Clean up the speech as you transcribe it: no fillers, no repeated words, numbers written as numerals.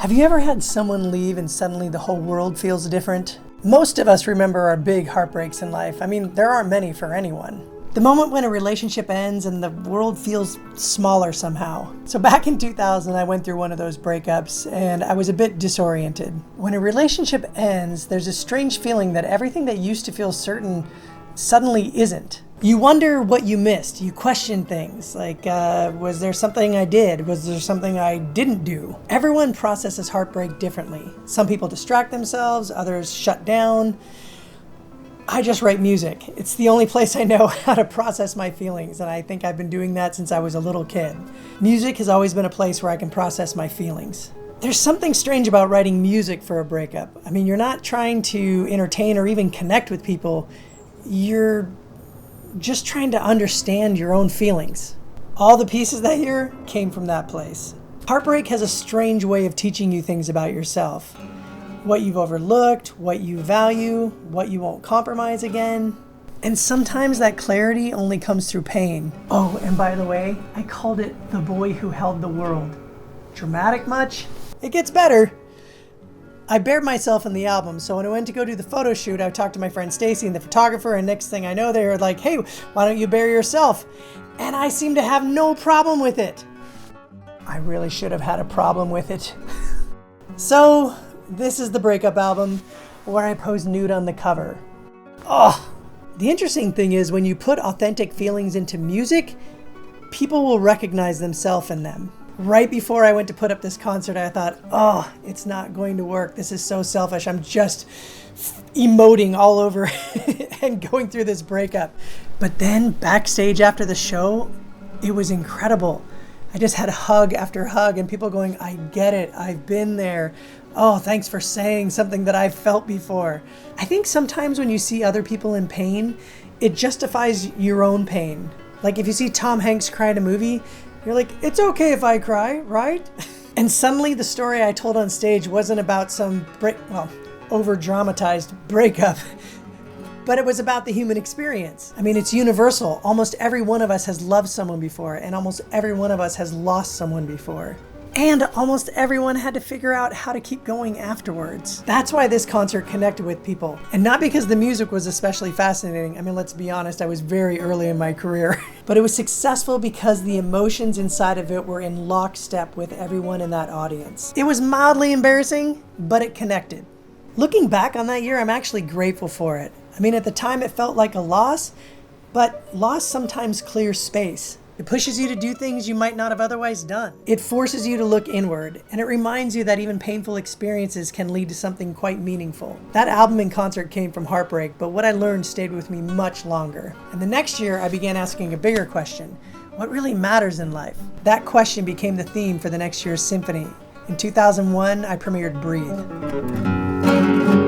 Have you ever had someone leave and suddenly the whole world feels different? Most of us remember our big heartbreaks in life. I mean, there aren't many for anyone. The moment when a relationship ends and the world feels smaller somehow. So back in 2000, I went through one of those breakups and I was a bit disoriented. When a relationship ends, there's a strange feeling that everything that used to feel certain suddenly isn't. You wonder what you missed. You question things like, was there something I did? Was there something I didn't do? Everyone processes heartbreak differently. Some people distract themselves, others shut down. I just write music. It's the only place I know how to process my feelings, and I think I've been doing that since I was a little kid. Music has always been a place where I can process my feelings. There's something strange about writing music for a breakup. I mean, you're not trying to entertain or even connect with people. You're just trying to understand your own feelings. All the pieces that year came from that place. Heartbreak has a strange way of teaching you things about yourself. What you've overlooked, what you value, what you won't compromise again. And sometimes that clarity only comes through pain. Oh, and by the way, I called it The Boy Who Held the World. Dramatic much? It gets better. I bared myself in the album, so when I went to go do the photo shoot, I talked to my friend Stacy and the photographer, and next thing I know, they were like, hey, why don't you bare yourself? And I seem to have no problem with it. I really should have had a problem with it. So, this is the Breakup album, where I pose nude on the cover. Oh, the interesting thing is when you put authentic feelings into music, people will recognize themselves in them. Right before I went to put up this concert, I thought, oh, it's not going to work. This is so selfish. I'm just emoting all over and going through this breakup. But then backstage after the show, it was incredible. I just had hug after hug and people going, I get it. I've been there. Oh, thanks for saying something that I've felt before. I think sometimes when you see other people in pain, it justifies your own pain. Like if you see Tom Hanks cry in a movie, you're like, it's okay if I cry, right? And suddenly the story I told on stage wasn't about some over-dramatized breakup, but it was about the human experience. I mean, it's universal. Almost every one of us has loved someone before, and almost every one of us has lost someone before. And almost everyone had to figure out how to keep going afterwards. That's why this concert connected with people. And not because the music was especially fascinating. I mean, let's be honest, I was very early in my career. But it was successful because the emotions inside of it were in lockstep with everyone in that audience. It was mildly embarrassing, but it connected. Looking back on that year, I'm actually grateful for it. I mean, at the time it felt like a loss, but loss sometimes clears space. It pushes you to do things you might not have otherwise done. It forces you to look inward, and it reminds you that even painful experiences can lead to something quite meaningful. That album and concert came from heartbreak, but what I learned stayed with me much longer. And the next year, I began asking a bigger question. What really matters in life? That question became the theme for the next year's symphony. In 2001, I premiered Breathe.